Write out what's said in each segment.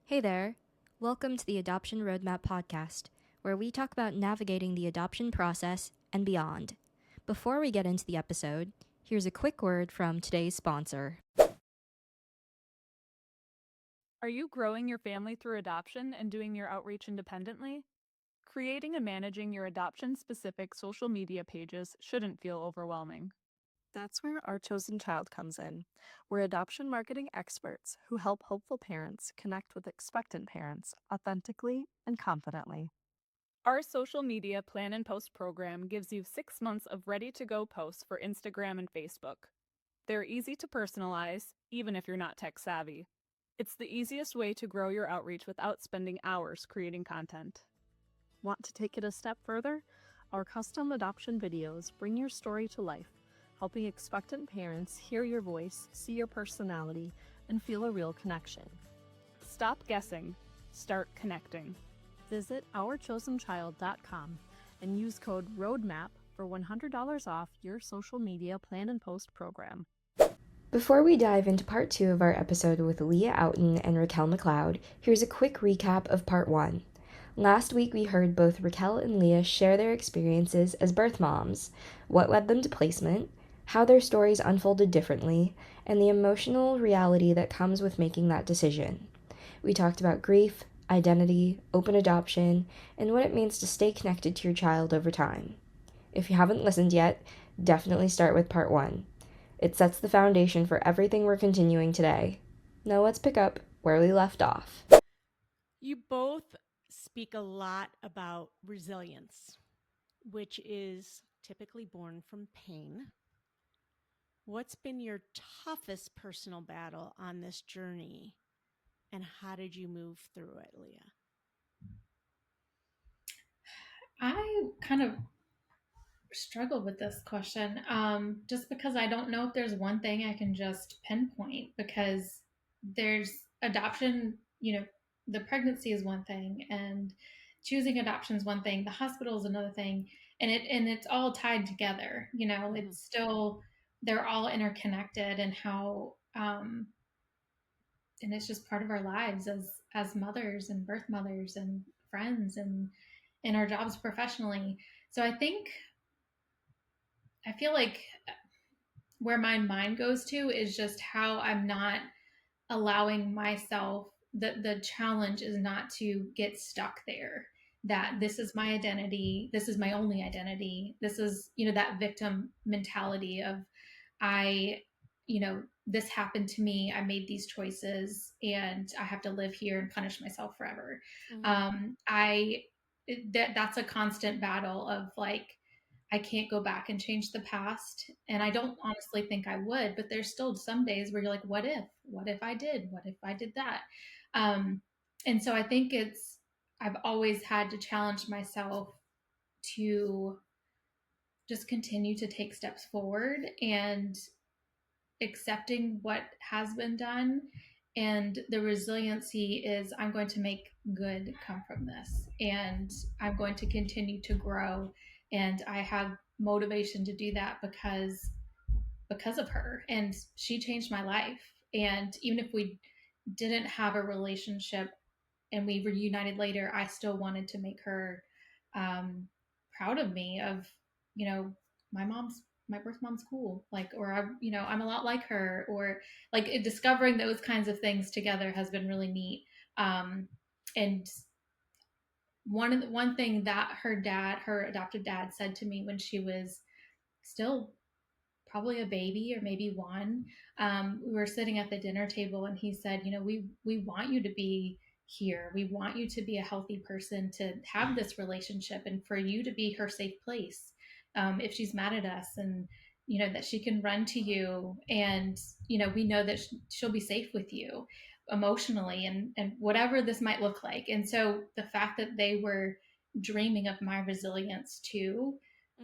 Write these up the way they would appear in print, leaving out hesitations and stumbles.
Hey there. Welcome to the Adoption Roadmap podcast, where we talk about navigating the adoption process and beyond. Before we get into the episode, here's a quick word from today's sponsor. Are you growing your family through adoption and doing your outreach independently? Creating and managing your adoption-specific social media pages shouldn't feel overwhelming. That's where Our Chosen Child comes in. We're adoption marketing experts who help hopeful parents connect with expectant parents authentically and confidently. Our social media plan and post program gives you 6 months of ready-to-go posts for Instagram and Facebook. They're easy to personalize, even if you're not tech savvy. It's the easiest way to grow your outreach without spending hours creating content. Want to take it a step further? Our custom adoption videos bring your story to life, helping expectant parents hear your voice, see your personality, and feel a real connection. Stop guessing. Start connecting. Visit OurChosenChild.com and use code ROADMAP for $100 off your social media plan and post program. Before we dive into part 2 of our episode with Leah Outten and Raquel McCloud, here's a quick recap of part 1. Last week we heard both Raquel and Leah share their experiences as birth moms, what led them to placement, how their stories unfolded differently, and the emotional reality that comes with making that decision. We talked about grief, identity, open adoption, and what it means to stay connected to your child over time. If you haven't listened yet, definitely start with part 1. It sets the foundation for everything we're continuing today. Now let's pick up where we left off. You both speak a lot about resilience, which is typically born from pain. What's been your toughest personal battle on this journey, and how did you move through it, Leah? I kind of struggle with this question just because I don't know if there's one thing I can just pinpoint because there's adoption, the pregnancy is one thing and choosing adoption is one thing, the hospital is another thing, and it's all tied together. It's still they're all interconnected and how and it's just part of our lives as mothers and birth mothers and friends and in our jobs professionally. So I feel like where my mind goes to is just how I'm not allowing myself the challenge is not to get stuck there, that this is my identity, this is my only identity, this is that victim mentality of I this happened to me, I made these choices and I have to live here and punish myself forever. I that's a constant battle of like I can't go back and change the past. And I don't honestly think I would, but there's still some days where you're like, what if? What if I did? What if I did that? Um, and so I think I've always had to challenge myself to just continue to take steps forward and accepting what has been done. And the resiliency is I'm going to make good come from this. And I'm going to continue to grow. And I have motivation to do that because of her. And she changed my life. And even if we didn't have a relationship and we reunited later, I still wanted to make her um, proud of me. Of my mom's my birth mom's cool, like, or I'm a lot like her, or like discovering those kinds of things together has been really neat. And one thing that her adoptive dad, said to me when she was still probably a baby or maybe one. We were sitting at the dinner table and he said, we want you to be here. We want you to be a healthy person, to have this relationship, and for you to be her safe place. If she's mad at us, and that she can run to you, and we know that she'll be safe with you emotionally, and whatever this might look like. And so the fact that they were dreaming of my resilience too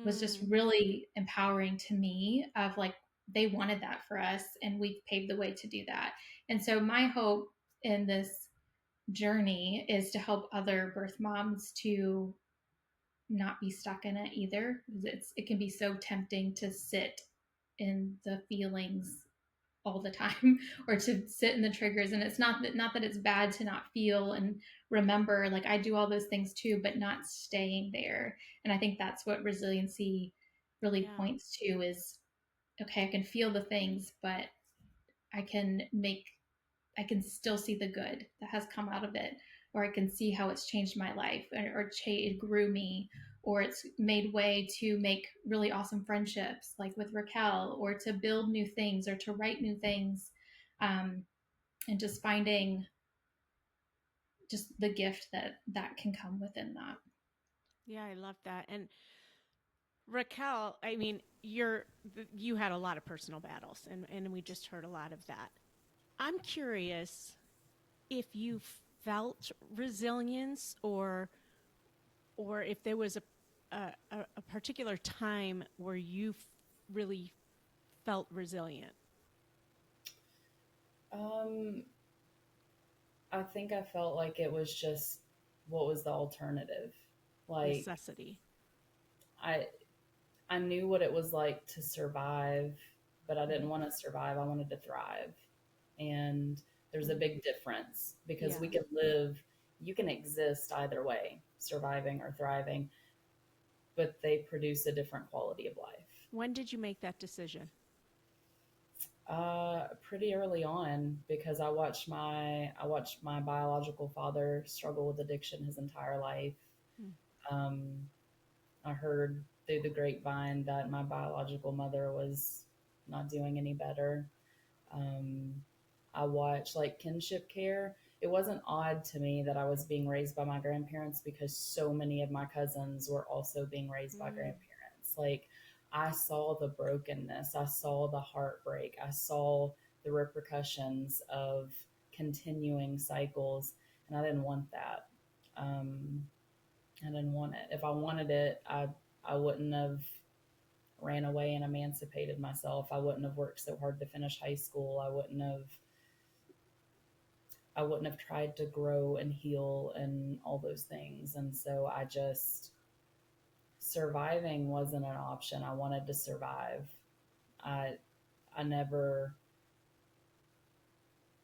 was just really empowering to me, of like they wanted that for us and we've paved the way to do that. And so my hope in this journey is to help other birth moms to not be stuck in it either, because it can be so tempting to sit in the feelings all the time or to sit in the triggers. And it's not that it's bad to not feel and remember, like I do all those things too, but not staying there. And I think that's what resiliency really Yeah. points to is, okay, I can feel the things, but I can make, I can still see the good that has come out of it, or I can see how it's changed my life, or it grew me, or it's made way to make really awesome friendships, like with Raquel, or to build new things, or to write new things, um, and just finding just the gift that can come within that. Yeah, I love that. And Raquel, I mean, you had a lot of personal battles, and we just heard a lot of that. I'm curious if you felt resilience, or if there was a particular time where you really felt resilient. Um, I think I felt like it was just what was the alternative. Like Necessity. I I knew what it was like to survive, but I didn't Mhm. want to survive. I wanted to thrive. And there's a Mm. big difference because Yeah. we can live, you can exist either way, surviving or thriving, but they produce a different quality of life. When did you make that decision? Pretty early on because I watched my biological father struggle with addiction his entire life. Mm. Um, I heard through the grapevine that my biological mother was not doing any better. Um, I watched like kinship care. It wasn't odd to me that I was being raised by my grandparents because so many of my cousins were also being raised by Mm. grandparents. Like I saw the brokenness, I saw the heartbreak, I saw the repercussions of continuing cycles, and I didn't want that. Um, I didn't want it. If I wanted it, I wouldn't have ran away and emancipated myself. I wouldn't have worked so hard to finish high school. I wouldn't have tried to grow and heal and all those things. And so I just surviving wasn't an option. I wanted to survive. I I never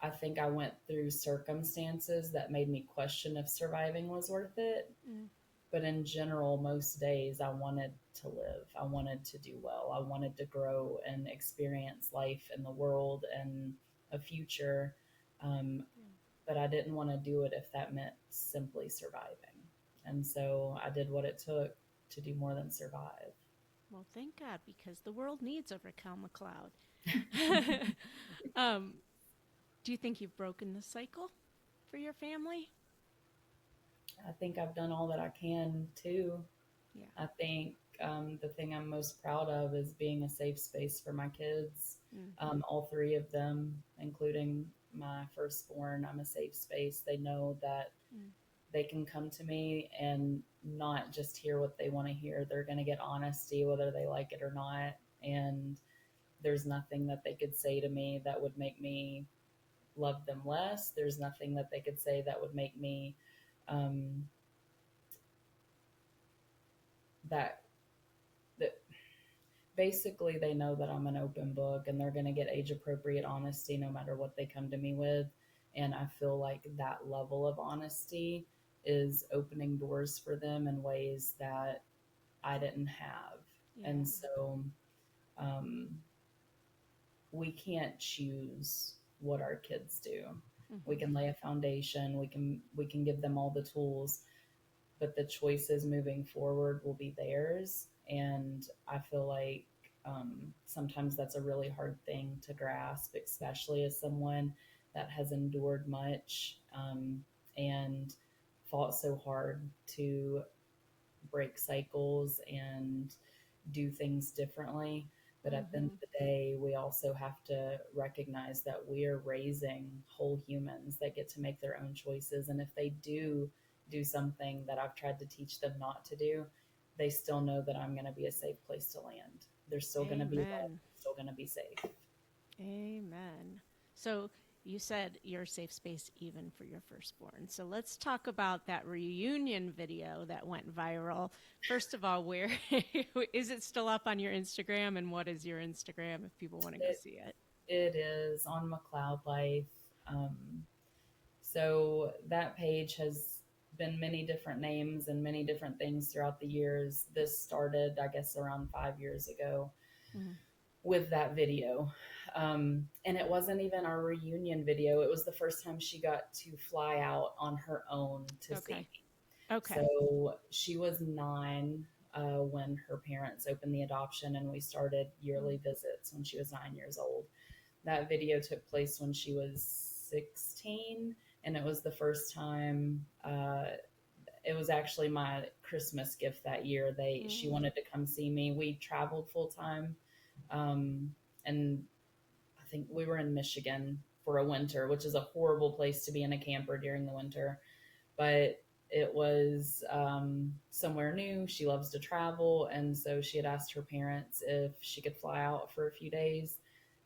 I think I went through circumstances that made me question if surviving was worth it. Mm. But in general, most days I wanted to live. I wanted to do well. I wanted to grow and experience life in the world and a future. Um, Yeah. but I didn't want to do it if that meant simply surviving. And so I did what it took to do more than survive. Well, thank God, because the world needs a Raquel McCloud. um, do you think you've broken the cycle for your family? I think I've done all that I can too. Yeah. I think the thing I'm most proud of is being a safe space for my kids. Mm-hmm. All three of them, including my firstborn, I'm a safe space. They know that Mm. they can come to me and not just hear what they want to hear. They're going to get honesty, whether they like it or not. And there's nothing that they could say to me that would make me love them less. There's nothing that they could say that would make me um, that that basically they know that I'm an open book and they're going to get age appropriate honesty no matter what they come to me with. And I feel like that level of honesty is opening doors for them in ways that I didn't have. Yeah. And so um, we can't choose what our kids do. We Mm-hmm. can lay a foundation, we can give them all the tools, but the choices moving forward will be theirs. And I feel like sometimes that's a really hard thing to grasp, especially as someone that has endured much and fought so hard to break cycles and do things differently. But at the end Mm-hmm. of the day, we also have to recognize that we are raising whole humans that get to make their own choices. And if they do something that I've tried to teach them not to do, they still know that I'm going to be a safe place to land. They're still going to be loved, Amen. still going to be safe. Amen. So you said you're a safe space even for your firstborn. So let's talk about that reunion video that went viral. First of all, where is it still up on your Instagram, and what is your Instagram if people want to go It, see it? It is on McCloud Life. So that page has been many different names and many different things throughout the years. This started, I guess, around 5 years ago Mhm. with that video. And it wasn't even our reunion video. It was the first time she got to fly out on her own to see Okay. me. Okay. So she was 9 when her parents opened the adoption, and we started yearly visits when she was 9 years old. That video took place when she was 16, and it was the first time. It was actually my Christmas gift that year. She wanted to come see me. We traveled full time, and I think we were in Michigan for a winter, which is a horrible place to be in a camper during the winter. But it was somewhere new. She loves to travel. And so she had asked her parents if she could fly out for a few days.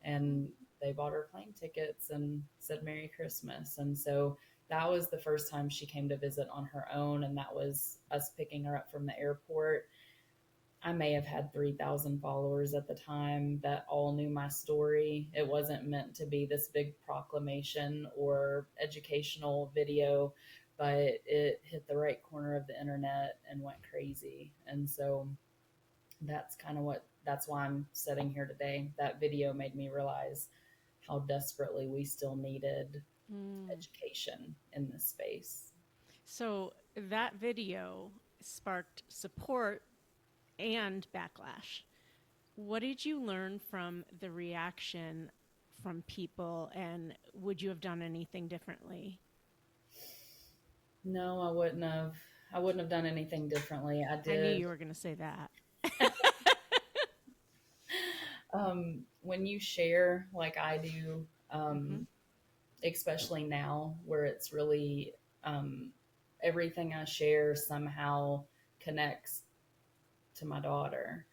And they bought her plane tickets and said Merry Christmas. And so that was the first time she came to visit on her own. And that was us picking her up from the airport. I may have had 3,000 followers at the time that all knew my story. It wasn't meant to be this big proclamation or educational video, but it hit the right corner of the internet and went crazy. And so that's why I'm sitting here today. That video made me realize how desperately we still needed education in this space. So that video sparked support and backlash. What did you learn from the reaction from people, and would you have done anything differently? No, I wouldn't have. I wouldn't have done anything differently. I I knew did. you were going to say that. When you share like I do, Mhm. especially now where it's really um, everything I share somehow connects to my daughter.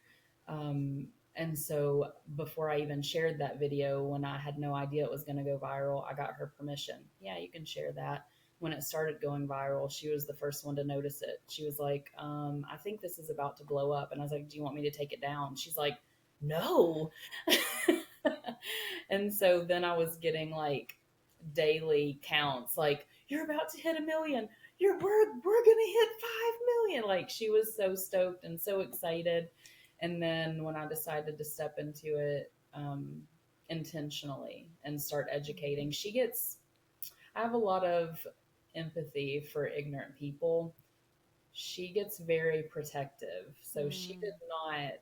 And so before I even shared that video, when I had no idea it was going to go viral, I got her permission. Yeah, you can share that. When it started going viral, she was the first one to notice it. She was like, I think this is about to blow up. And I was like, do you want me to take it down? She's like, no. And so then I was getting like daily counts, like, you're about to hit 1 million. We're gonna hit 5 million. Like she was so stoked and so excited. And then when I decided to step into it intentionally and start educating, I have a lot of empathy for ignorant people. She gets very protective. So she did not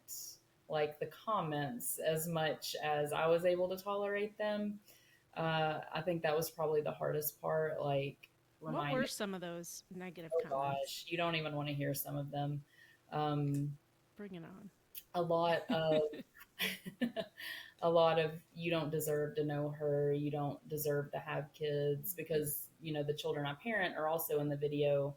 like the comments as much as I was able to tolerate them. I think that was probably the hardest part. Like What were reminding, some of those negative oh comments? gosh, you don't even want to hear some of them. Um, Bring it on. a lot of a lot of you don't deserve to know her, you don't deserve to have kids, because the children I parent are also in the video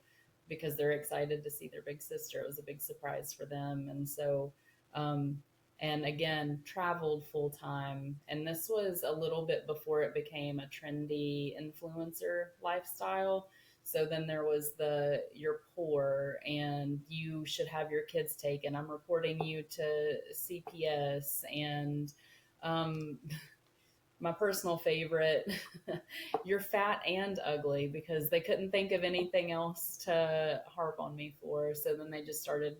because they're excited to see their big sister. It was a big surprise for them. And so um and again, traveled full time, and this was a little bit before it became a trendy influencer lifestyle. So then there was the you're poor and you should have your kids taken. I'm reporting you to CPS. And um, my personal favorite, you're fat and ugly, because they couldn't think of anything else to harp on me for. So then they just started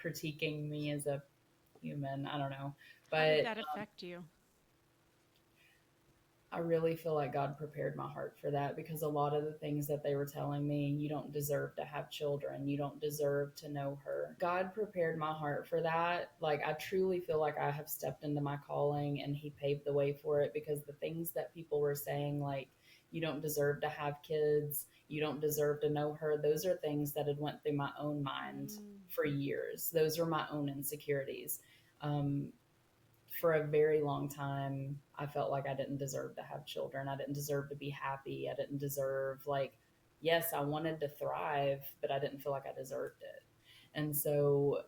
critiquing me as a human. I don't know. How did But that affect you? I really feel like God prepared my heart for that, because a lot of the things that they were telling me, you don't deserve to have children, you don't deserve to know her. God prepared my heart for that. Like, I truly feel like I have stepped into my calling and He paved the way for it, because the things that people were saying, like, you don't deserve to have kids, you don't deserve to know her, those are things that had went through my own mind for years. Those are my own insecurities. Um, for a very long time, I felt like I didn't deserve to have children. I didn't deserve to be happy. I didn't deserve, like, yes, I wanted to thrive, but I didn't feel like I deserved it. And so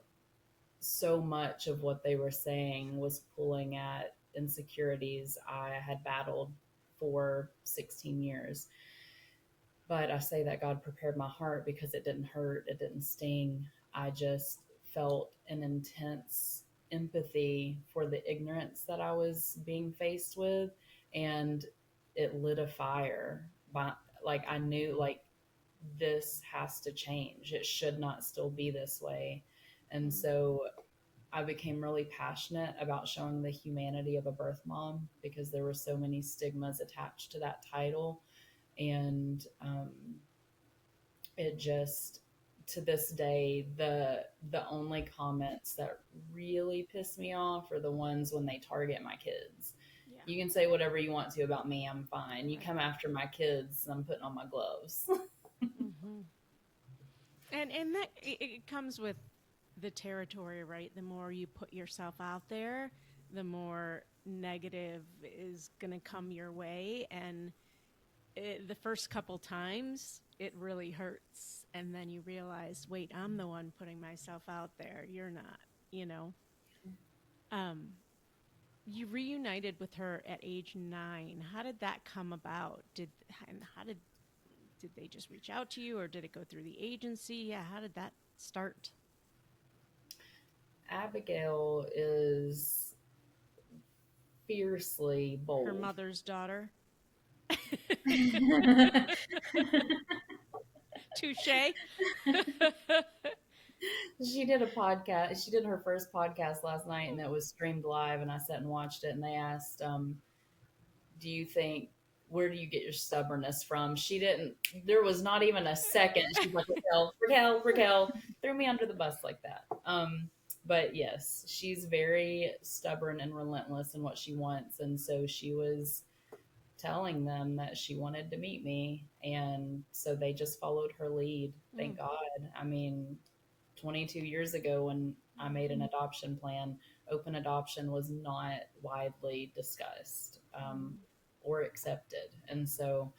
much of what they were saying was pulling at insecurities I had battled for 16 years. But I say that God prepared my heart because it didn't hurt, it didn't sting. I just felt an intense empathy for the ignorance that I was being faced with, and it lit a fire. But like I knew, like this has to change. It should not still be this way. And so I became really passionate about showing the humanity of a birth mom because there were so many stigmas attached to that title. And it just, to this day, the only comments that really piss me off are the ones when they target my kids. Yeah. You can say whatever you want to about me, I'm fine. You come after my kids, I'm putting on my gloves. Mm-hmm. And that it comes with the territory, right? The more you put yourself out there, the more negative is going to come your way. And the first couple times, it really hurts. And then you realize, wait, I'm the one putting myself out there. You're not, you know. Um, you reunited with her at age 9. How did that come about? How did they just reach out to you, or did it go through the agency? Yeah, how did that start? Abigail is fiercely Her bold. mother's daughter. Touche. She did a podcast. She did her first podcast last night, and it was streamed live. And I sat and watched it. And they asked, "Do you think where do you get your stubbornness from?" She didn't. There was not even a second. She's like, "Raquel, Raquel, Raquel," threw me under the bus like that. But yes, she's very stubborn and relentless in what she wants, and so she was telling them that she wanted to meet me, and so they just followed her lead. Thank God. I mean, 22 years ago when I made an adoption plan, open adoption was not widely discussed or accepted. And so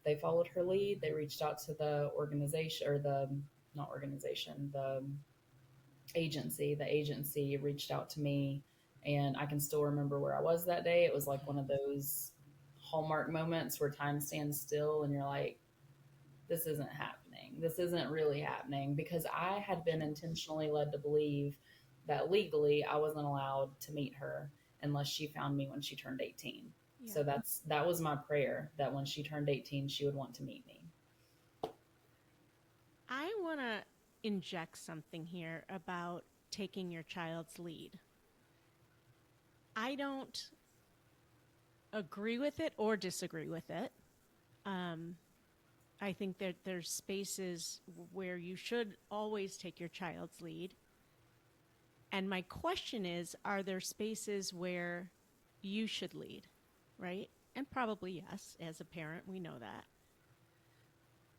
they followed her lead. They reached out to the organization, or the, not organization, the agency. The agency reached out to me, and I can still remember where I was that day. It was like one of those hallmark moments where time stands still and you're like, this isn't happening. This isn't really happening, because I had been intentionally led to believe that legally I wasn't allowed to meet her unless she found me when she turned 18. Yeah. So that was my prayer, that when she turned 18, she would want to meet me. I want to inject something here about taking your child's lead. I don't agree with it or disagree with it. I think that there's spaces where you should always take your child's lead. And my question is, are there spaces where you should lead, right? And probably yes, as a parent, we know that.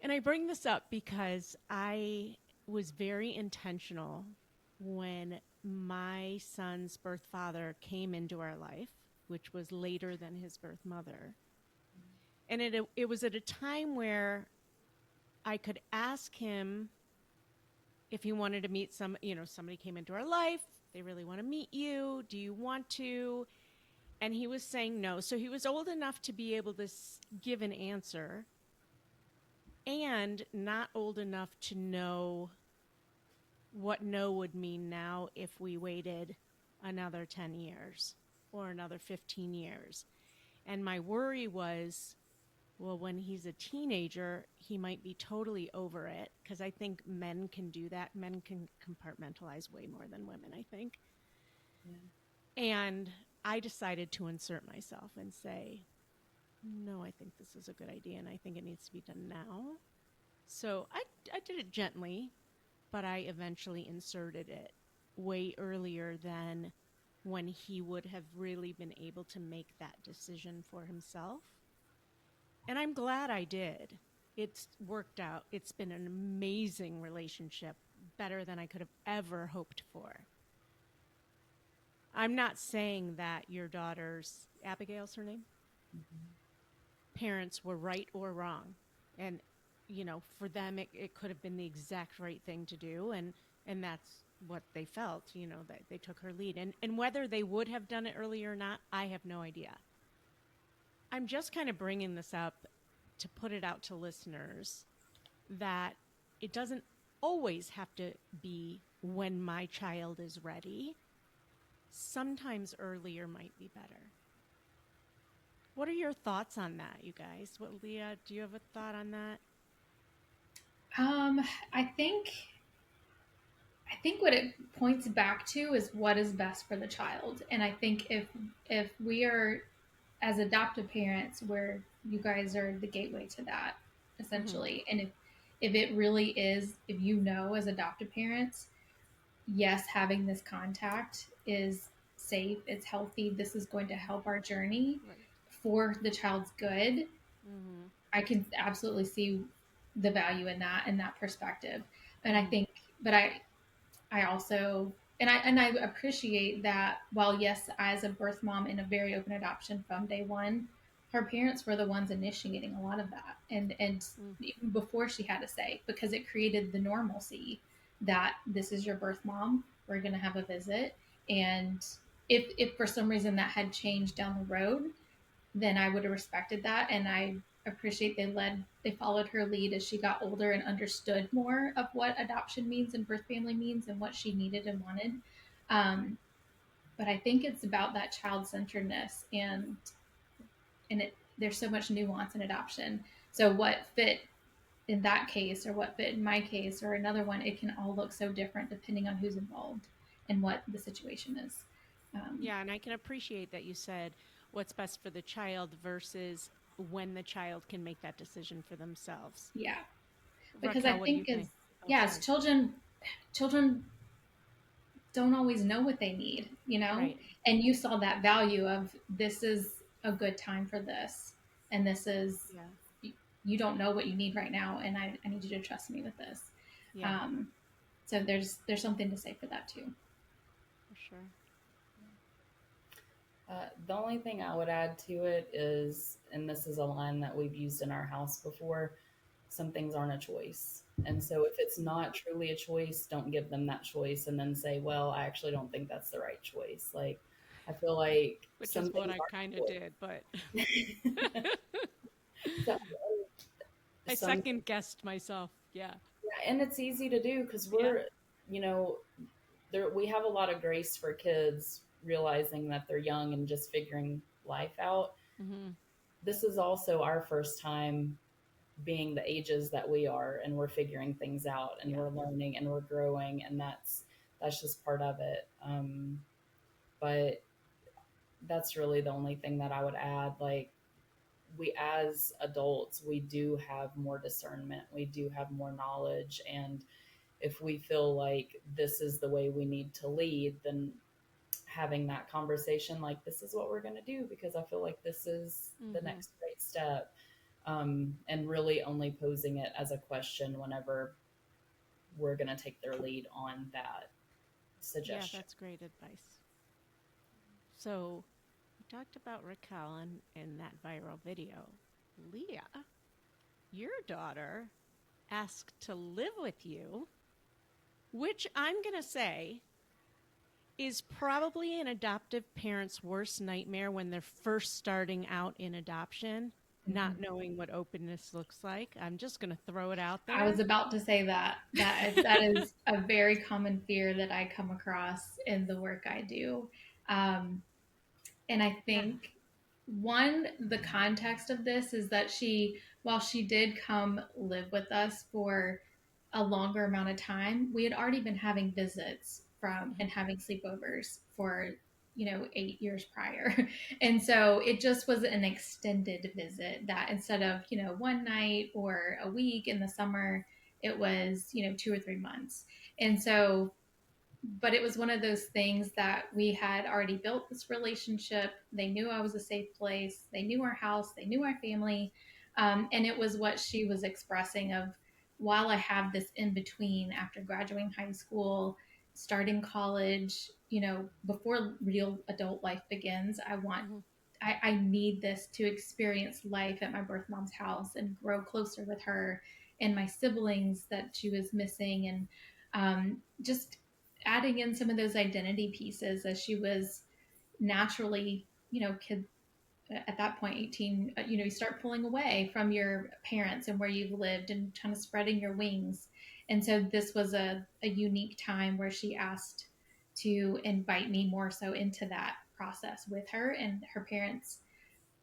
And I bring this up because I was very intentional when my son's birth father came into our life, which was later than his birth mother. And it was at a time where I could ask him if he wanted to meet somebody came into our life, they really want to meet you. Do you want to? And he was saying no. So he was old enough to be able to give an answer, and not old enough to know what no would mean now if we waited another 10 years or another 15 years. And my worry was, well, when he's a teenager, he might be totally over it, because I think men can do that. Men can compartmentalize way more than women, I think. Yeah. And I decided to insert myself and say, no, I think this is a good idea, and I think it needs to be done now. So I did it gently, but I eventually inserted it way earlier than when he would have really been able to make that decision for himself. And I'm glad I did. It's worked out. It's been an amazing relationship, better than I could have ever hoped for. I'm not saying that your daughter's, Abigail's her name? Mm-hmm. Parents were right or wrong. And, for them, it could have been the exact right thing to do. And that's what they felt, that they took her lead. And whether they would have done it earlier or not, I have no idea. I'm just kind of bringing this up to put it out to listeners that it doesn't always have to be when my child is ready. sometimes earlier might be better. What are your thoughts on that, you guys? What, Leah, do you have a thought on that? Um, I think I think what it points back to is what is best for the child. And I think if we are as adoptive parents where you guys are the gateway to that Mm-hmm. essentially. And if it really is, if you know as adoptive parents, yes, having this contact is safe, it's healthy, this is going to help our journey Right. for the child's good, Mm-hmm. I can absolutely see the value in that perspective. And I Mm-hmm. think, but I also and I appreciate that while yes, as a birth mom in a very open adoption from day one, her parents were the ones initiating a lot of that. And Mm. even before she had a say, because it created the normalcy that this is your birth mom, we're gonna have a visit. And if for some reason that had changed down the road, then I would have respected that. And I appreciate they followed her lead as she got older and understood more of what adoption means and birth family means and what she needed and wanted. Um, but I think it's about that child centeredness and there's so much nuance in adoption. So what fit in that case or what fit in my case or another one, it can all look so different depending on who's involved and what the situation is. Yeah, and I can appreciate that you said what's best for the child versus when the child can make that decision for themselves. Yeah, because I Raquel, what do you think as think? Oh, yeah, as sorry. children don't always know what they need, you know? Right. And you saw that value of this is a good time for this. And this is, Yeah. you don't know what you need right now. And I need you to trust me with this. Yeah, Um, so there's something to say for that too. for sure. The only thing I would add to it is, and this is a line that we've used in our house before, some things aren't a choice. And so if it's not truly a choice, don't give them that choice and then say, well, I actually don't think that's the right choice. Like, I feel like Which some is what things I kind of aren't did, but a choice. So, I some, second guessed myself. Yeah. yeah, and it's easy to do because Yeah. you know, we have a lot of grace for kids realizing that they're young and just figuring life out. Mm-hmm. This is also our first time being the ages that we are, and we're figuring things out and Yeah. we're learning and we're growing, and that's just part of it. But that's really the only thing that I would add. Like, we as adults, we do have more discernment, we do have more knowledge, and if we feel like this is the way we need to lead, then having that conversation, like, this is what we're going to do because I feel like this is the Mm-hmm. next great step. And really only posing it as a question whenever we're going to take their lead on that Yeah, suggestion. that's great advice. So we talked about Raquel in that viral video. Leah, your daughter asked to live with you, which I'm going to say is probably an adoptive parent's worst nightmare when they're first starting out in adoption, Mhm. not knowing what openness looks like. I'm just going to throw it out I was there. about to say that is a very common fear that I come across in the work I do. Um, And I Yeah. think the context of this is that while she did come live with us for a longer amount of time, we had already been having visits from Mhm. and having sleepovers for, 8 years prior. And so it just was an extended visit that instead of, one night or a week in the summer, it was, 2 or 3 months. And so but it was one of those things that we had already built this relationship. They knew I was a safe place. They knew our house. They knew our family. And it was what she was expressing of while I have this in between after graduating high school, starting college, before real adult life begins, Mhm. I need this to experience life at my birth mom's house and grow closer with her and my siblings that she was missing. And just adding in some of those identity pieces as she was naturally, kid at that point 18, you start pulling away from your parents and where you've lived and kind of spreading your wings. And so this was a unique time where she asked to invite me more so into that process with her and her parents.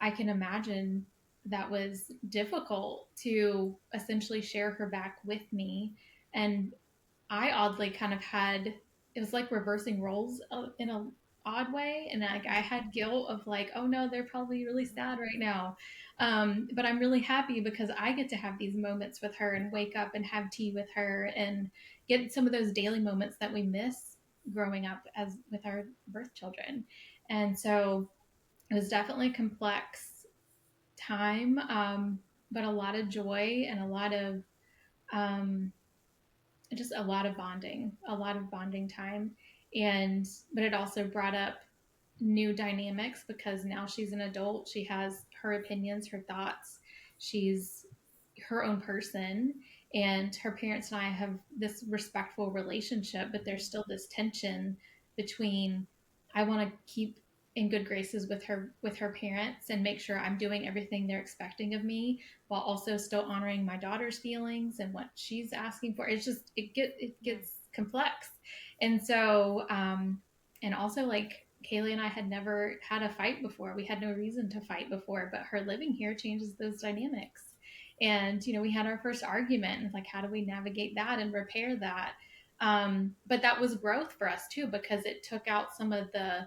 I can imagine that was difficult to essentially share her back with me. And I oddly kind of had, it was like reversing roles in a odd way, and like I had guilt of like, oh no, they're probably really sad right now, but I'm really happy because I get to have these moments with her and wake up and have tea with her and get some of those daily moments that we miss growing up as with our birth children. And so it was definitely a complex time, but a lot of joy and a lot of um, just a lot of bonding time. And but it also brought up new dynamics because now she's an adult. She has her opinions, her thoughts. She's her own person. And her parents and I have this respectful relationship, but there's still this tension between I want to keep in good graces with her parents and make sure I'm doing everything they're expecting of me while also still honoring my daughter's feelings and what she's asking for. It's just it gets complex. And so and also like Kaylee and I had never had a fight before. We had no reason to fight before, but her living here changes those dynamics. And we had our first argument, and like, how do we navigate that and repair that? But that was growth for us too, because it took out some of the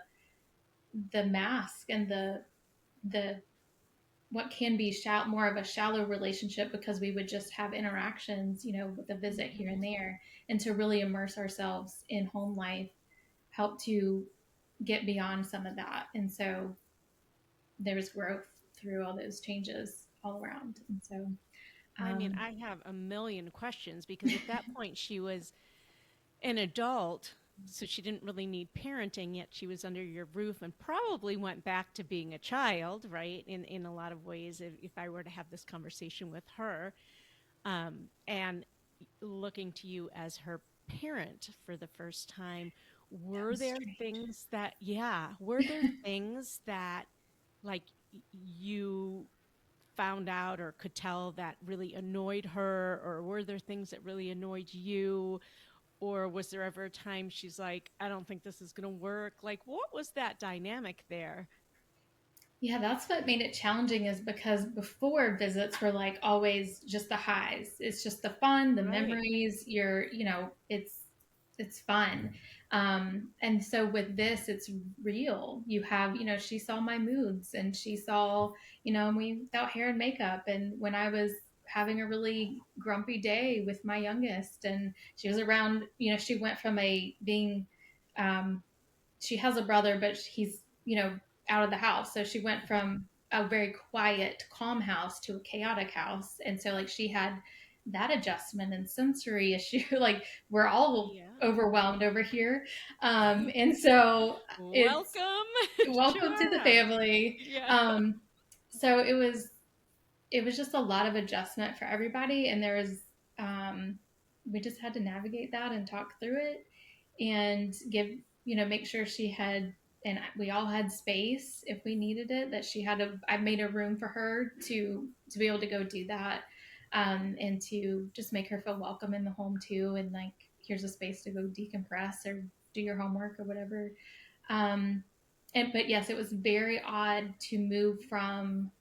mask and the what can be more of a shallow relationship because we would just have interactions, with a visit here and there, and to really immerse ourselves in home life help to get beyond some of that. And so there was growth through all those changes all around. And so, I mean, um, I have a million questions because at that point she was an adult, so she didn't really need parenting, yet she was under your roof and probably went back to being a child, right? In a lot of ways, if I were to have this conversation with her, and looking to you as her parent for the first time, that were was there strange. things that, yeah, were there things that like you found out or could tell that really annoyed her, or were there things that really annoyed you? Or was there ever a time she's like, I don't think this is going to work? Like, what was that dynamic there? Yeah, that's what made it challenging is because before visits were like always just the highs. It's just the fun, the Right. memories, it's fun. And so with this, it's real. You have, she saw my moods and she saw, me without hair and makeup. And when I was having a really grumpy day with my youngest and she was around, she went from being, um, she has a brother, but he's, out of the house. So she went from a very quiet, calm house to a chaotic house. And so, like, she had that adjustment and sensory issue. Like, we're all Yeah. overwhelmed over here. And so it's Welcome to welcome to our the house. family. Yeah. So it was just a lot of adjustment for everybody, and there was we just had to navigate that and talk through it and make sure she had, and we all had space if we needed it, that she had I made a room for her to be able to go do that, and to just make her feel welcome in the home too, and like, here's a space to go decompress or do your homework or whatever. Um and but yes, it was very odd to move from,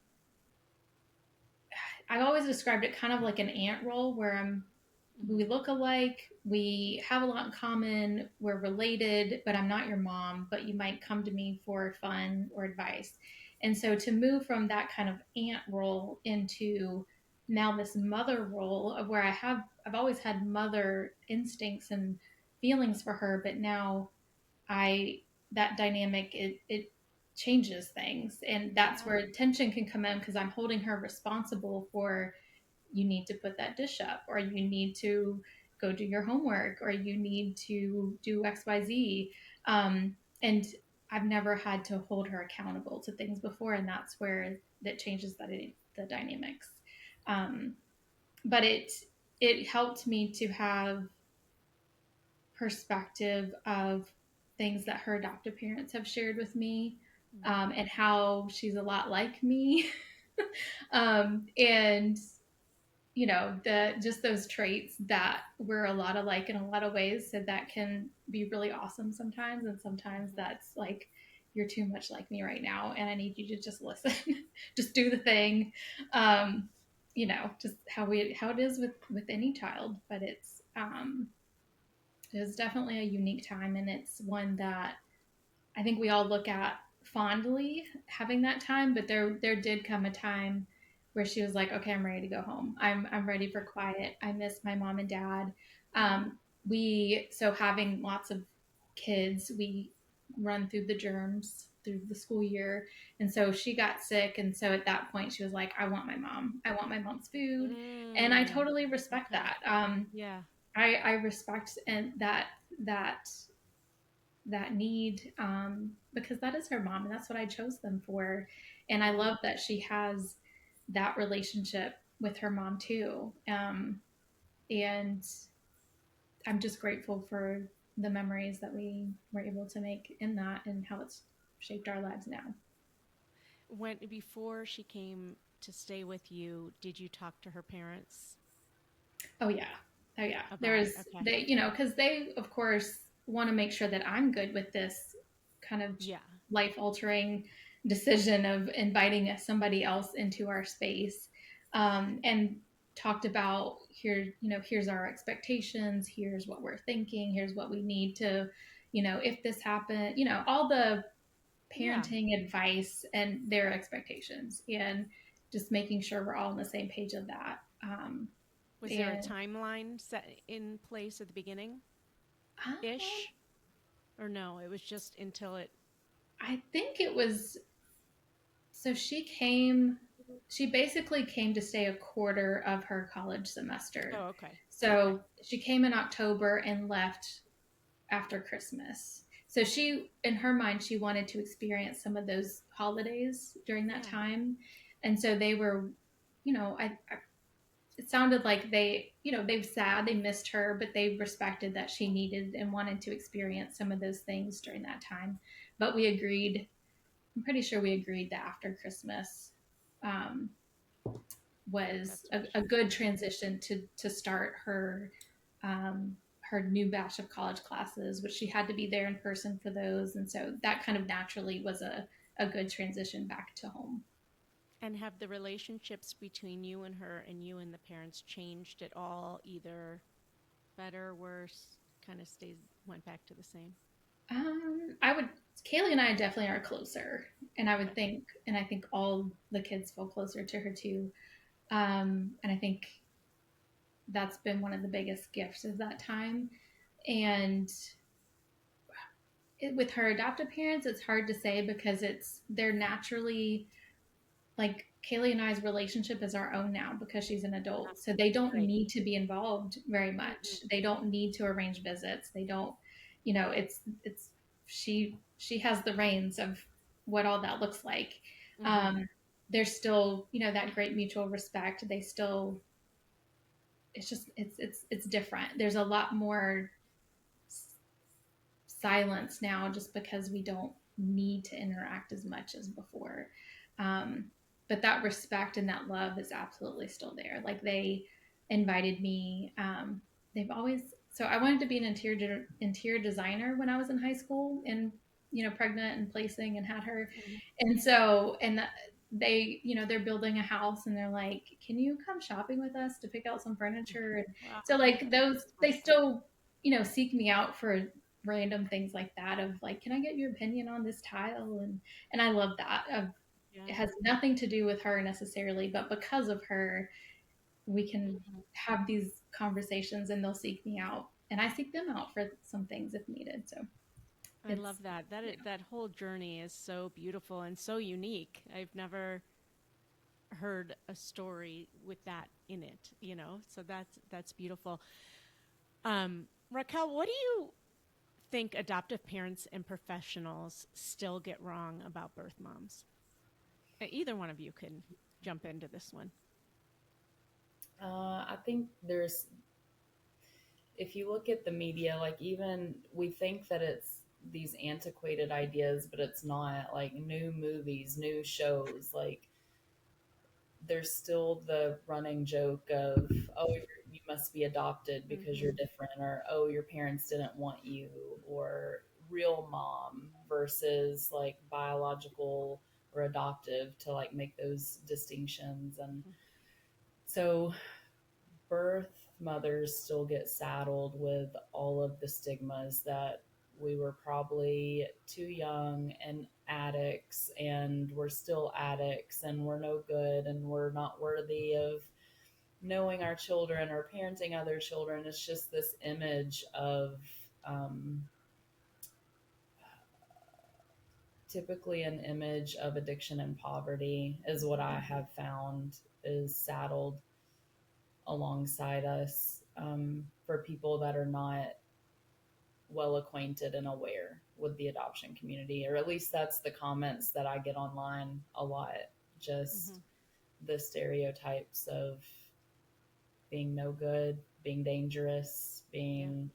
I've always described it kind of like an ant role where we Mhm. look alike, we have a lot in common, we're related, but I'm not your mom, but you might come to me for fun or advice. And so to move from that kind of aunt role into now this mother role of where I've always had mother instincts and feelings for her, but now I that dynamic, it changes things, and that's Yeah. where tension can come in because I'm holding her responsible for, you need to put that dish up, or you need to go do your homework, or you need to do XYZ. And I've never had to hold her accountable to things before, and that's where that changes the dynamics. Um, but it helped me to have perspective of things that her adoptive parents have shared with me, Mhm. and how she's a lot like me. And the just those traits that we're a lot alike in a lot of ways. So that can be really awesome sometimes, and sometimes that's like you're too much like me right now, and I need you to just listen, just do the thing. Um, just how it is with any child, but it's definitely a unique time, and it's one that I think we all look at fondly having that time, but there did come a time where she was like, "Okay, I'm ready to go home. I'm ready for quiet. I miss my mom and dad." We so having lots of kids, we run through the germs through the school year, and so she got sick, and so at that point she was like, "I want my mom. I want my mom's food," and I Mm, totally respect okay. that. Yeah. I respect and that that need because that is her mom and that's what I chose them for. And I love that she has that relationship with her mom too. And I'm just grateful for the memories that we were able to make in that and how it's shaped our lives now. When before she came to stay with you, did you talk to her parents Oh yeah. Oh yeah. There about it? was Okay. because they of course want to make sure that I'm good with this kind of Yeah. life altering decision of inviting somebody else into our space, and talked about here's our expectations, here's what we're thinking, here's what we need to, if this happened, all the Yeah. parenting advice and their expectations, and just making sure we're all on the same page of that. Was there a And timeline set in place at the beginning um, ish? Or no, it was just until it. I think it was so she basically came to stay a quarter of her college semester. Oh, okay. Okay. So she came in October and left after Christmas. So she, in her mind, she wanted to experience some of those holidays during that Yeah. time. And so they were, it sounded like they've sad, they missed her, but they respected that she needed and wanted to experience some of those things during that time. But we agreed, I'm pretty sure we agreed that after Christmas um, was That's when a she could good come home. transition to start her new batch of college classes, which she had to be there in person for those, and so that kind of naturally was a good transition back to home. And have the relationships between you and her and you and the parents changed at all, either better, worse, kind of stayed, went back to the same? I would Kaylee and I definitely are closer, and Okay. I think all the kids feel closer to her too. And I think that's been one of the biggest gifts of that time. And with her adoptive parents, it's hard to say because they're naturally like Kaylee and I's relationship is our own now because she's an Ah, adult. So they don't right. need to be involved very Mm-hmm. much. They don't need to arrange visits. They don't, it's she has the reins of what all that looks like. Mm-hmm. Um, there's still, that great mutual respect. They still, it's just, it's different. There's a lot more silence now just because we don't need to interact as much as before. Um, but that respect and that love is absolutely still there. Like they invited me. They've always so I wanted to be an interior designer when I was in high school and pregnant and placing and had her, Mm-hmm. and so they they're building a house and they're like, can you come shopping with us to pick out some furniture? And Wow. so like those That's they wonderful. still seek me out for random things like that of like, can I get your opinion on this tile? And I love that. It Yeah. has nothing to do with her necessarily, but because of her, we can Mhm. have these conversations and they'll seek me out and I seek them out for some things if needed. So I it's love that. yeah. That whole journey is so beautiful and so unique. I've never heard a story with that in it, you know? So that's beautiful. Raquel, what do you think adoptive parents and professionals still get wrong about birth moms? Either one of you can jump into this one. I think if you look at the media, like even we think that it's these antiquated ideas, but it's not. Like new movies, new shows, like there's still the running joke of, oh, you must be adopted because you're different, or oh, your parents didn't want you, or real mom versus like biological or adoptive, to like make those distinctions. And so birth mothers still get saddled with all of the stigmas that we were probably too young and addicts, and we're still addicts, and we're no good, and we're not worthy of knowing our children or parenting other children. It's just this image of um, typically an image of addiction and poverty is what I have found is saddled alongside us, for people that are not well acquainted and aware with the adoption community, or at least that's the comments that I get online a lot. Just the stereotypes of being no good, being dangerous, being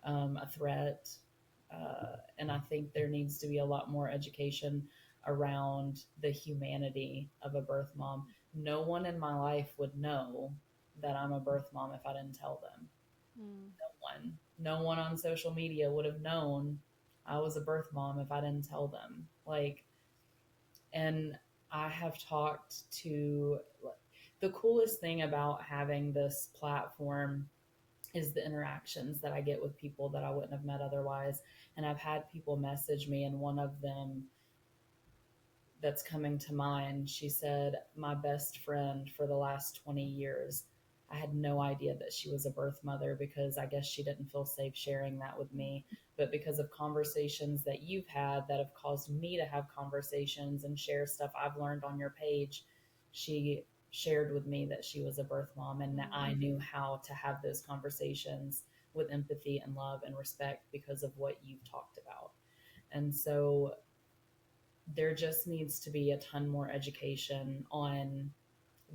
a threat. And I think there needs to be a lot more education around the humanity of a birth mom. No one in my life would know that I'm a birth mom if I didn't tell them. No one on social media would have known I was a birth mom if I didn't tell them. Like, and I have talked to, the coolest thing about having this platform is the interactions that I get with people that I wouldn't have met otherwise. And I've had people message me, and one of them that's coming to mind, she said, my best friend for the last 20 years, I had no idea that she was a birth mother because I guess she didn't feel safe sharing that with me. But because of conversations that you've had that have caused me to have conversations and share stuff I've learned on your page, she shared with me that she was a birth mom, and that I knew how to have those conversations with empathy and love and respect because of what you've talked about. And so there just needs to be a ton more education on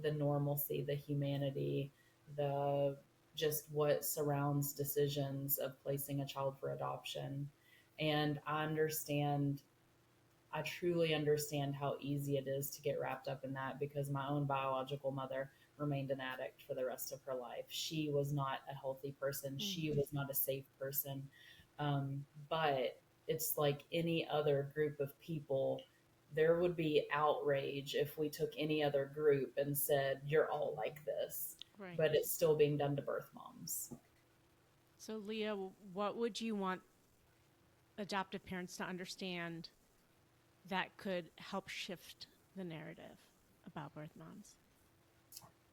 the normalcy, the humanity, the just what surrounds decisions of placing a child for adoption. And I truly understand how easy it is to get wrapped up in that, because my own biological mother remained an addict for the rest of her life. She was not a healthy person. She was not a safe person. But it's like any other group of people. There would be outrage if we took any other group and said, you're all like this. Right. But it's still being done to birth moms. So, Leah, what would you want adoptive parents to understand that could help shift the narrative about birth moms?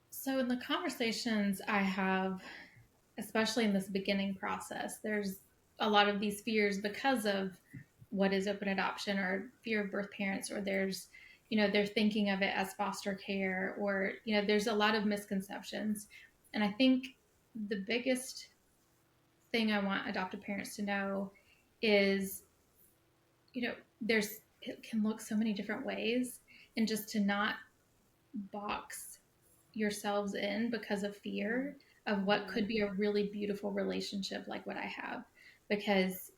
So, in the conversations I have, especially in this beginning process, there's a lot of these fears because of what is open adoption, or fear of birth parents, or there's, they're thinking of it as foster care, or, there's a lot of misconceptions. And I think the biggest thing I want adoptive parents to know is, it can look so many different ways, and just to not box yourselves in because of fear of what could be a really beautiful relationship like what I have. Because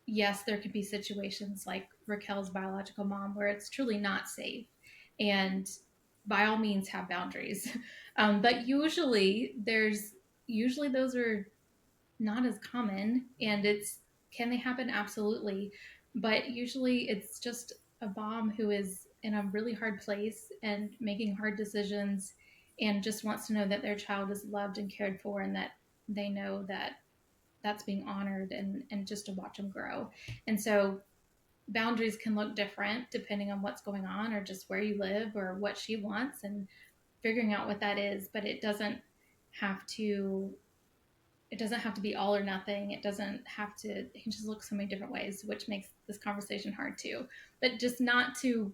yes, there could be situations like Raquel's biological mom where it's truly not safe, and by all means have boundaries. But usually those are not as common, and can they happen? Absolutely. But usually it's just a mom who is in a really hard place and making hard decisions, and just wants to know that their child is loved and cared for, and that they know that that's being honored, and just to watch them grow. And so boundaries can look different depending on what's going on, or just where you live, or what she wants, and figuring out what that is. But have to it doesn't have to be all or nothing. It can just look so many different ways, which makes this conversation hard too. But just not to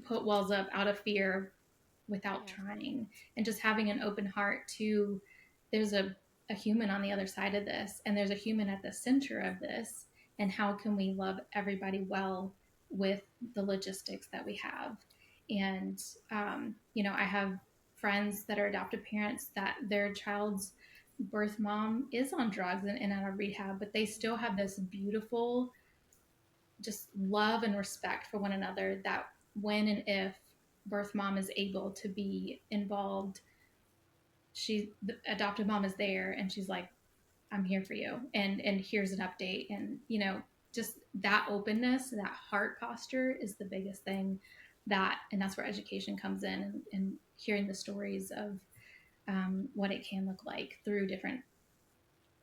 put walls up out of fear without trying, and just having an open heart to, there's a human on the other side of this, and there's a human at the center of this, and how can we love everybody well with the logistics that we have. And I have friends that are adoptive parents that their child's birth mom is on drugs and out of rehab, but they still have this beautiful just love and respect for one another, that when and if birth mom is able to be involved, the adoptive mom is there and she's like, I'm here for you, and here's an update. And just that openness, that heart posture is the biggest thing. And that's where education comes in, and hearing the stories of what it can look like through different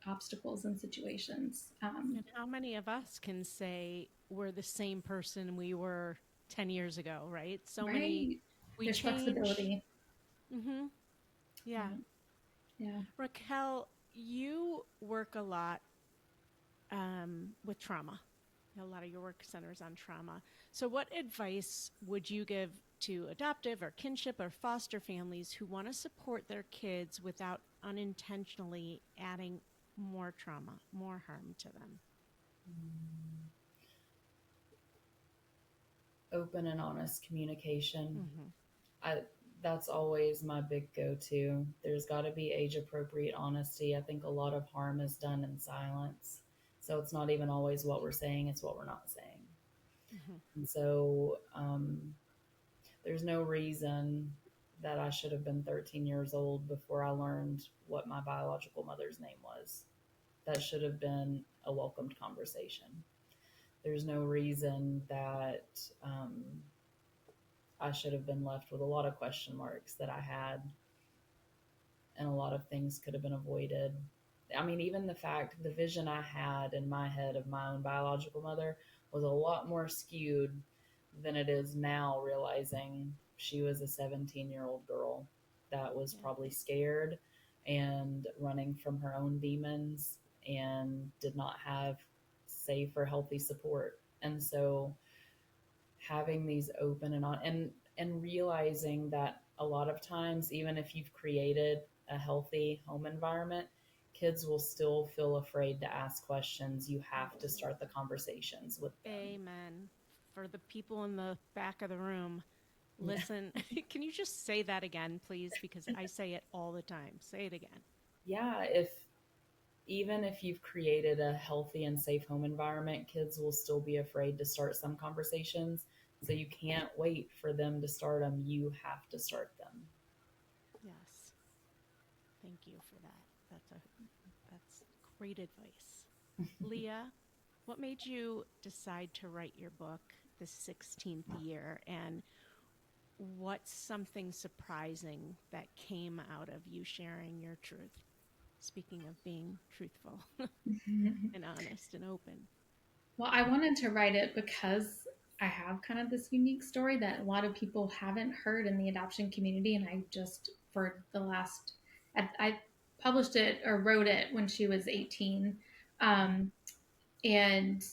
obstacles and situations. And how many of us can say we're the same person we were 10 years ago, right? So many, Right. we There's change. flexibility. Mm-hmm. Yeah. Yeah. Raquel, you work a lot with trauma. A lot of your work centers on trauma. So, what advice would you give to adoptive or kinship or foster families who want to support their kids without unintentionally adding more trauma, more harm to them? Open and honest communication. Mm-hmm. I That's always my big go-to. There's got to be age-appropriate honesty. I think a lot of harm is done in silence. So it's not even always what we're saying, it's what we're not saying. Mm-hmm. And so there's no reason that I should have been 13 years old before I learned what my biological mother's name was. That should have been a welcomed conversation. There's no reason that I should have been left with a lot of question marks that I had, and a lot of things could have been avoided. I mean, even the vision I had in my head of my own biological mother was a lot more skewed than it is now, realizing she was a 17-year-old girl that was Yeah. probably scared and running from her own demons and did not have safe or healthy support. And so having these open and on and realizing that a lot of times, even if you've created a healthy home environment, kids will still feel afraid to ask questions. You have to start the conversations with them. Amen. For the people in the back of the room, Yeah. listen. Can you just say that again, please? Because I say it all the time. Say it again. Yeah, if even if you've created a healthy and safe home environment, kids will still be afraid to start some conversations. So you can't wait for them to start them. You have to start them. Yes. Thank you for that. That's great advice. Leah, what made you decide to write your book the 16th year, and what's something surprising that came out of you sharing your truth? Speaking of being truthful and honest and open. Well, I wanted to write it because I have kind of this unique story that a lot of people haven't heard in the adoption community. And I just, for the last, I published it or wrote it when she was 18. And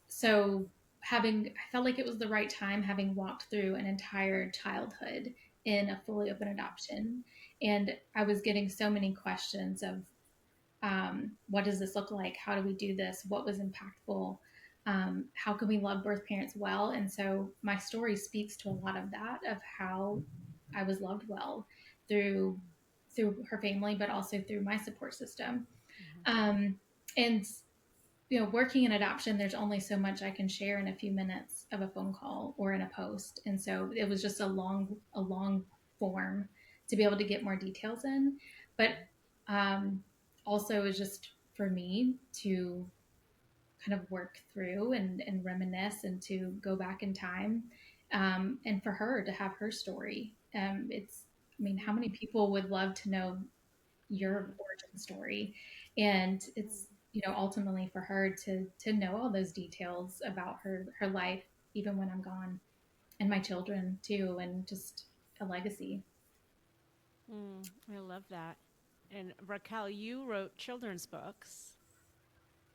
so I felt like it was the right time, having walked through an entire childhood in a fully open adoption. And I was getting so many questions of, what does this look like? How do we do this? What was impactful? How can we love birth parents well? And so my story speaks to a lot of that, of how I was loved well through her family, but also through my support system. Mm-hmm. And working in adoption, there's only so much I can share in a few minutes of a phone call or in a post. And so it was just a long form to be able to get more details in. But also, it was just for me to kind of work through and reminisce and to go back in time, and for her to have her story. I mean, how many people would love to know your origin story? And it's, ultimately for her to know all those details about her life, even when I'm gone, and my children too, and just a legacy. I love that. And Raquel, you wrote children's books.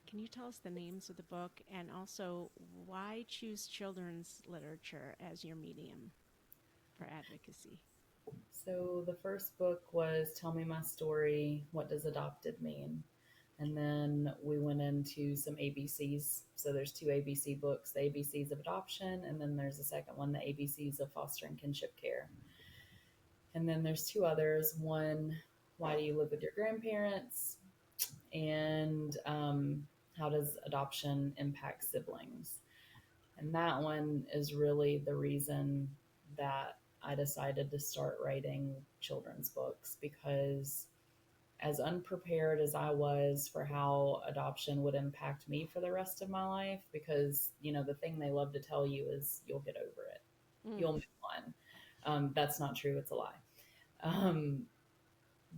Can you tell us the names of the book, and also why choose children's literature as your medium for advocacy? So the first book was Tell Me My Story, What Does Adopted Mean? And then we went into some ABCs. So there's two ABC books, the ABCs of adoption, and then there's a second one, the ABCs of foster and kinship care. And then there's two others. One, Why Do You Live With Your Grandparents? And How Does Adoption Impact Siblings? And that one is really the reason that I decided to start writing children's books because, as unprepared as I was for how adoption would impact me for the rest of my life, because, the thing they love to tell you is you'll get over it, you'll move on. That's not true. It's a lie.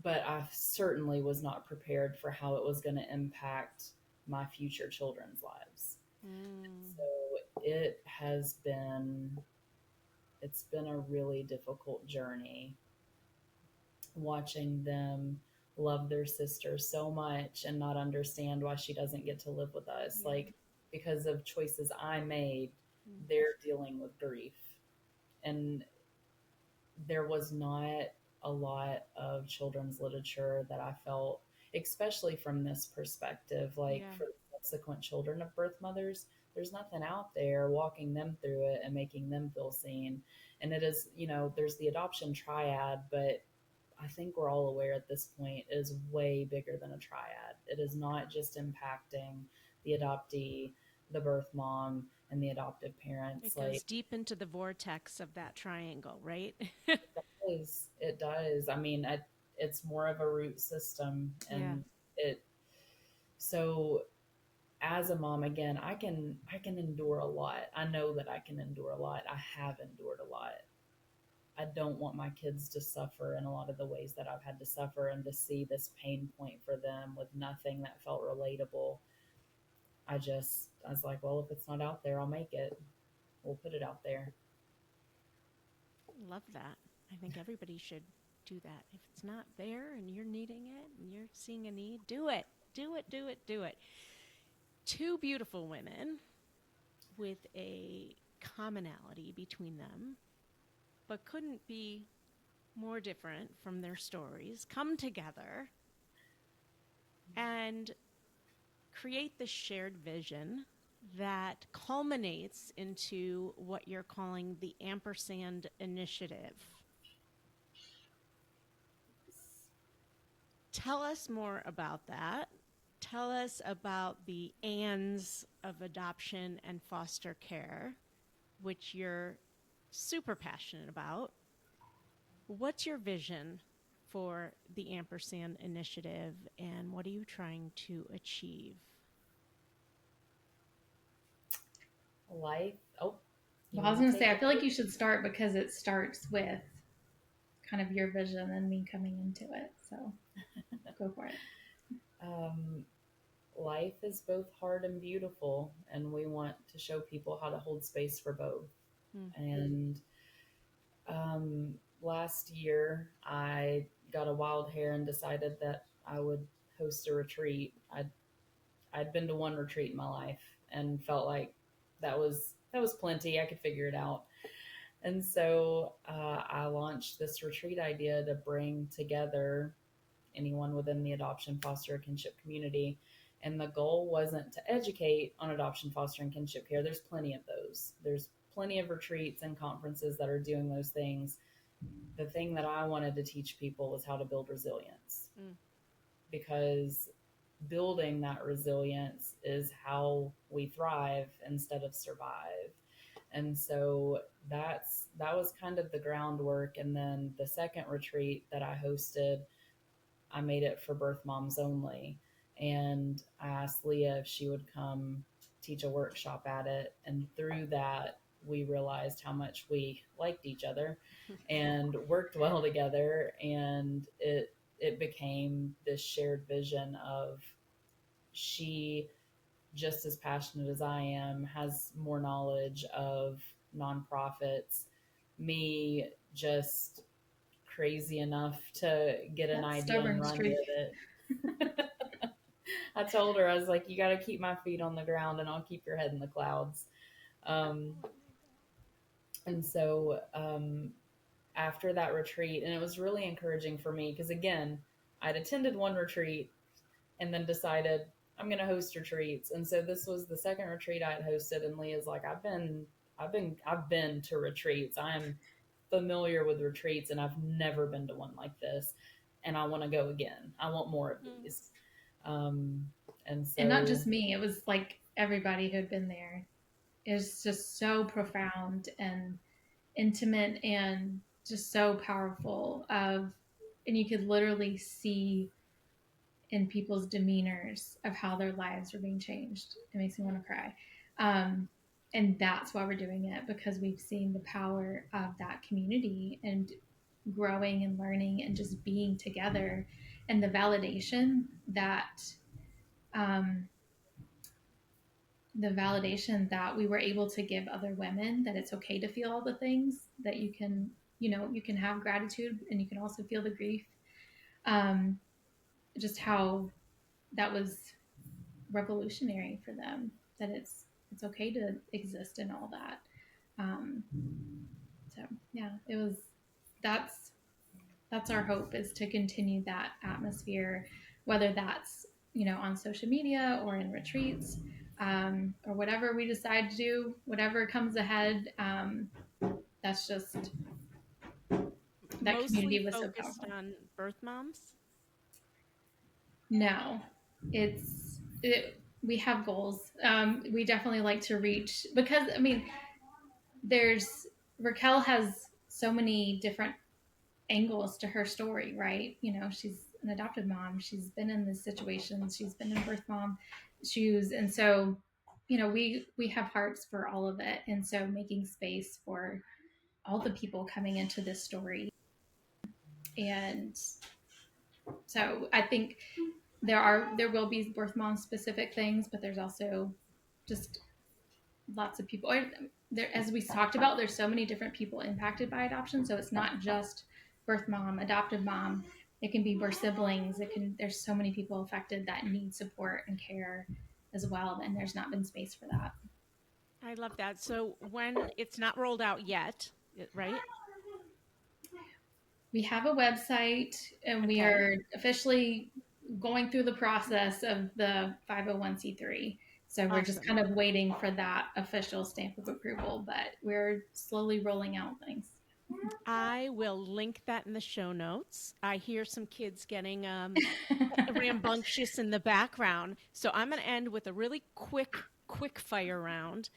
But I certainly was not prepared for how it was going to impact my future children's lives. So it's been a really difficult journey watching them love their sister so much and not understand why she doesn't get to live with us. Yeah. Like, because of choices I made, they're dealing with grief. And there was not a lot of children's literature that I felt, especially from this perspective, like Yeah. for subsequent children of birth mothers, there's nothing out there walking them through it and making them feel seen. And it is, there's the adoption triad, but I think we're all aware at this point is way bigger than a triad. It is not just impacting the adoptee, the birth mom, and the adoptive parents. It goes deep into the vortex of that triangle, right? It does. I mean, it's more of a root system, and so as a mom, again, I can endure a lot. I know that I can endure a lot. I have endured a lot. I don't want my kids to suffer in a lot of the ways that I've had to suffer, and to see this pain point for them with nothing that felt relatable. I was like, well, if it's not out there, I'll make it. We'll put it out there. Love that. I think everybody should do that. If it's not there and you're needing it and you're seeing a need, do it. Do it, do it, do it. Two beautiful women with a commonality between them, but couldn't be more different from their stories, come together and create this shared vision that culminates into what you're calling the Ampersand Initiative. Tell us more about that. Tell us about the ands of adoption and foster care, which you're super passionate about. What's your vision for the Ampersand Initiative, and what are you trying to achieve? Life. Oh, Well, I was going to say, I feel like you should start because it starts with kind of your vision and me coming into it. So go for it. Life is both hard and beautiful, and we want to show people how to hold space for both. And last year, I got a wild hair and decided that I would host a retreat. I'd been to one retreat in my life and felt like that was plenty. I could figure it out. And so I launched this retreat idea to bring together anyone within the adoption, foster, kinship community. And the goal wasn't to educate on adoption, foster, and kinship care. There's plenty of those. There's plenty of retreats and conferences that are doing those things. The thing that I wanted to teach people was how to build resilience, because building that resilience is how we thrive instead of survive. And so that was kind of the groundwork. And then the second retreat that I hosted, I made it for birth moms only. And I asked Leah if she would come teach a workshop at it. And through that, we realized how much we liked each other and worked well together. And it became this shared vision of, she, just as passionate as I am, has more knowledge of nonprofits. Me, just crazy enough to get an idea and run with it. I told her, I was like, you got to keep my feet on the ground and I'll keep your head in the clouds. And so after that retreat, and it was really encouraging for me because, again, I'd attended one retreat and then decided I'm going to host retreats. And so this was the second retreat I had hosted, and Leah's like, I've been to retreats. I'm familiar with retreats, and I've never been to one like this, and I want to go again. I want more of these. And not just me, it was like everybody who had been there. It was just so profound and intimate, and just so powerful of, and you could literally see in people's demeanors of how their lives are being changed. It makes me want to cry. And that's why we're doing it, because we've seen the power of that community and growing and learning and just being together, and the validation that um, we were able to give other women, that it's okay to feel all the things, that you can, you can have gratitude and you can also feel the grief. um, just how that was revolutionary for them, that it's okay to exist in all that. um, so yeah, it was, that's our hope, is to continue that atmosphere, whether that's, on social media or in retreats, or whatever we decide to do, whatever comes ahead. That's just, that Mostly community was so focused powerful. on birth moms. No, we have goals. We definitely like to reach, because I mean, there's Raquel has so many different angles to her story, right? She's an adoptive mom. She's been in this situation. She's been in birth mom shoes, and so we have hearts for all of it, and so making space for all the people coming into this story. And so I think there will be birth mom specific things, but there's also just lots of people. There, as we talked about, there's so many different people impacted by adoption. So it's not just birth mom, adoptive mom. It can be birth siblings. There's so many people affected that need support and care as well, and there's not been space for that. I love that. So when it's not rolled out yet, right? We have a website, and we Okay. are officially going through the process of the 501c3. So we're just Awesome. kind of waiting for that official stamp of approval, but we're slowly rolling out things. I will link that in the show notes. I hear some kids getting rambunctious in the background. So I'm going to end with a really quick fire round.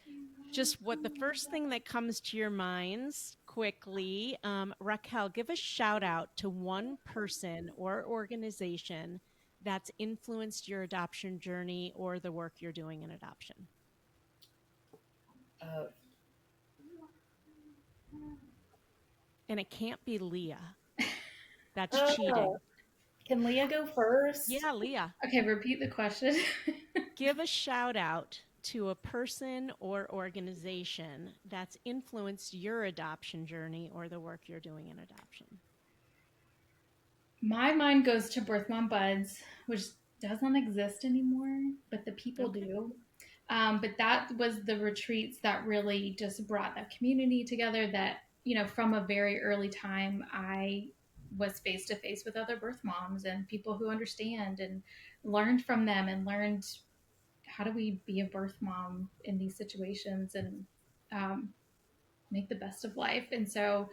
Just what the first thing that comes to your minds quickly. Raquel, give a shout out to one person or organization that's influenced your adoption journey or the work you're doing in adoption. Uh, And it can't be Leah. That's oh, cheating. can Leah go first? Yeah, Leah. Okay, repeat the question. Give a shout out to a person or organization that's influenced your adoption journey or the work you're doing in adoption. My mind goes to Birth Mom Buds, which doesn't exist anymore, but the people Okay. do. But that was the retreats that really just brought that community together. That, from a very early time, I was face to face with other birth moms and people who understand, and learned from them, and learned how do we be a birth mom in these situations, and um, make the best of life. And so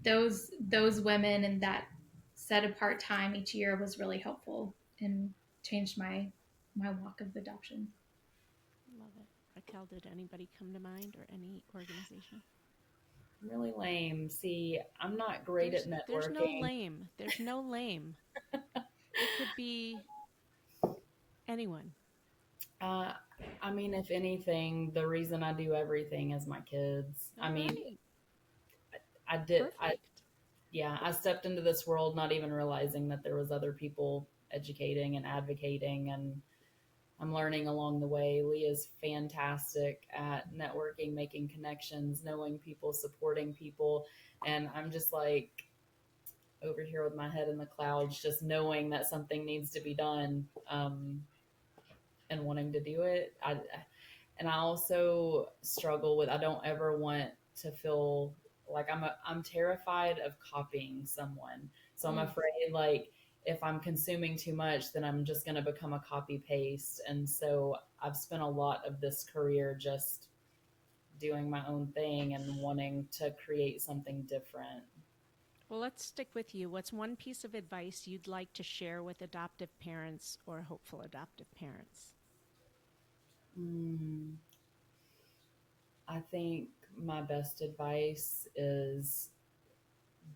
those women and that set apart time each year was really helpful and changed my walk of adoption. Love it. Raquel, did anybody come to mind or any organization? Really lame. See, I'm not great at There's no networking. lame. There's no lame. It could be anyone. Uh, I mean, if anything, the reason I do everything is my kids. All I mean, right. I did, Perfect. yeah, I stepped into this world not even realizing that there was other people educating and advocating, and I'm learning along the way. Leah's fantastic at networking, making connections, knowing people, supporting people, and I'm just like over here with my head in the clouds, just knowing that something needs to be done, and wanting to do it. And I also struggle with, I don't ever want to feel like I'm terrified of copying someone. So I'm Mm. afraid, like, if I'm consuming too much, then I'm just going to become a copy paste. And so I've spent a lot of this career just doing my own thing and wanting to create something different. Well, let's stick with you. What's one piece of advice you'd like to share with adoptive parents or hopeful adoptive parents? Mm, I think my best advice is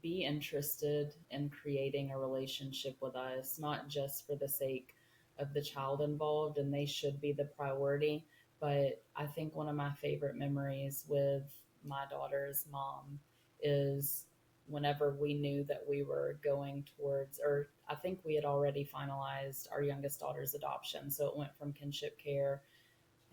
be interested in creating a relationship with us, not just for the sake of the child involved, and they should be the priority. But I think one of my favorite memories with my daughter's mom is whenever we knew that we were going towards, or I think we had already finalized our youngest daughter's adoption. So it went from kinship care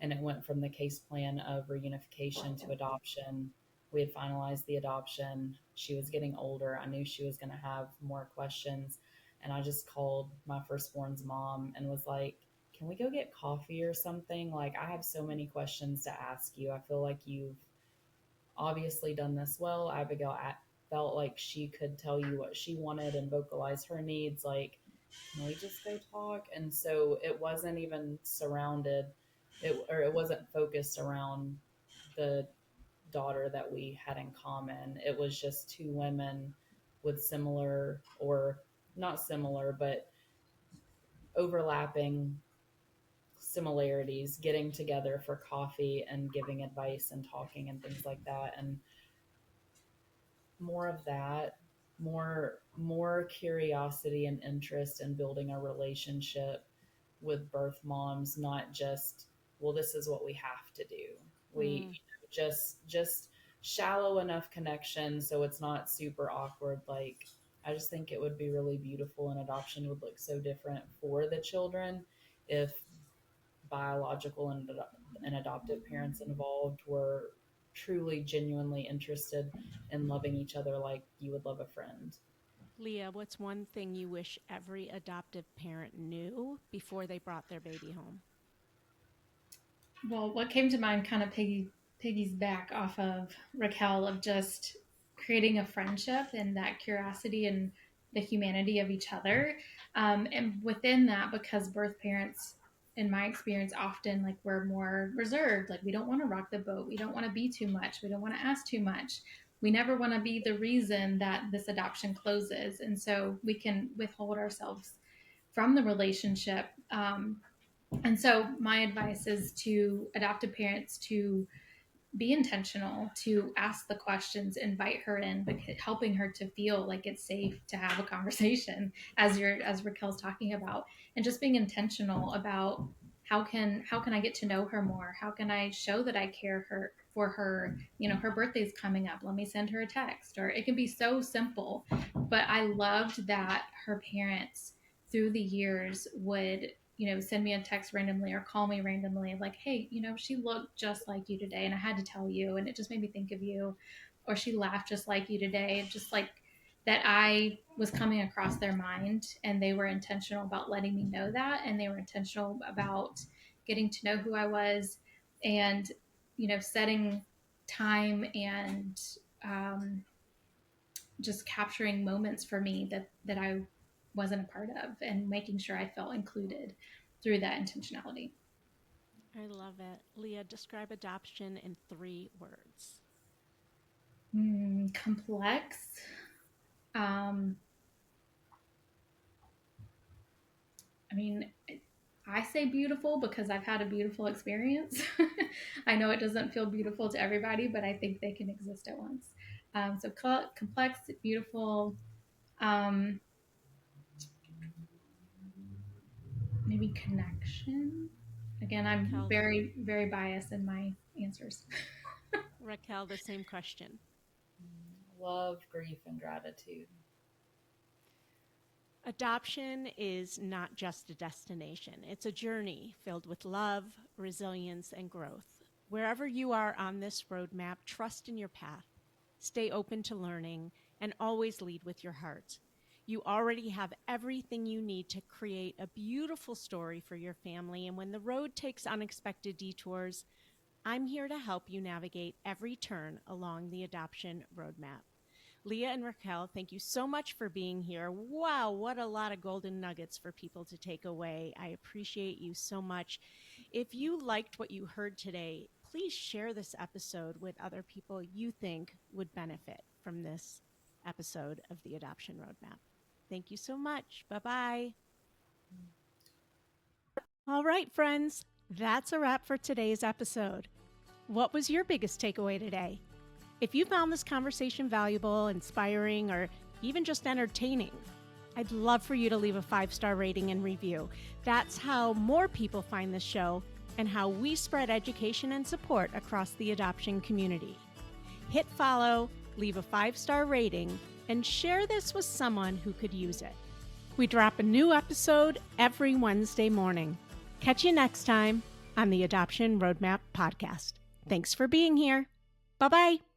and it went from the case plan of reunification to adoption. We had finalized the adoption. She was getting older. I knew she was going to have more questions. And I just called my firstborn's mom and was like, can we go get coffee or something? Like, I have so many questions to ask you. I feel like you've obviously done this well. Abigail felt like she could tell you what she wanted and vocalize her needs. Like, can we just go talk? And so it wasn't even surrounded, it wasn't focused around the daughter that we had in common. It was just two women with similar, or not similar, but overlapping similarities getting together for coffee and giving advice and talking and things like that. And more of that, more curiosity and interest in building a relationship with birth moms, not just, well, this is what we have to do. We just shallow enough connection so it's not super awkward. Like, I just think it would be really beautiful, and adoption would look so different for the children if biological and adoptive parents involved were truly genuinely interested in loving each other like you would love a friend. Leah, what's one thing you wish every adoptive parent knew before they brought their baby home? Well, what came to mind kind of piggy's back off of Raquel, of just creating a friendship and that curiosity and the humanity of each other. And within that, because birth parents, in my experience, often like we're more reserved. Like, we don't want to rock the boat. We don't want to be too much. We don't want to ask too much. We never want to be the reason that this adoption closes. And so we can withhold ourselves from the relationship. And so my advice is to adoptive parents to be intentional, to ask the questions, invite her in, helping her to feel like it's safe to have a conversation, as Raquel's talking about, and just being intentional about how can I get to know her more? How can I show that I care for her? You know, her birthday's coming up. Let me send her a text. Or it can be so simple. But I loved that her parents through the years would, send me a text randomly or call me randomly, like, hey, she looked just like you today and I had to tell you and it just made me think of you. Or she laughed just like you today. Just like that, I was coming across their mind, and they were intentional about letting me know that, and they were intentional about getting to know who I was, and setting time and just capturing moments for me that I wasn't a part of, and making sure I felt included through that intentionality. I love it. Leah, describe adoption in 3 words. Complex. I mean, I say beautiful because I've had a beautiful experience. I know it doesn't feel beautiful to everybody, but I think they can exist at once. So complex, beautiful, um, maybe connection. Again, I'm Raquel, very, very biased in my answers. Raquel, the same question. Love, grief, and gratitude. Adoption is not just a destination, it's a journey filled with love, resilience, and growth. Wherever you are on this roadmap, trust in your path, stay open to learning, and always lead with your heart. You already have everything you need to create a beautiful story for your family, and when the road takes unexpected detours, I'm here to help you navigate every turn along the adoption roadmap. Leah and Raquel, thank you so much for being here. Wow, what a lot of golden nuggets for people to take away. I appreciate you so much. If you liked what you heard today, please share this episode with other people you think would benefit from this episode of the Adoption Roadmap. Thank you so much. Bye-bye. All right, friends, that's a wrap for today's episode. What was your biggest takeaway today? If you found this conversation valuable, inspiring, or even just entertaining, I'd love for you to leave a 5-star rating and review. That's how more people find this show and how we spread education and support across the adoption community. Hit follow, leave a 5-star rating, and share this with someone who could use it. We drop a new episode every Wednesday morning. Catch you next time on the Adoption Roadmap Podcast. Thanks for being here. Bye-bye.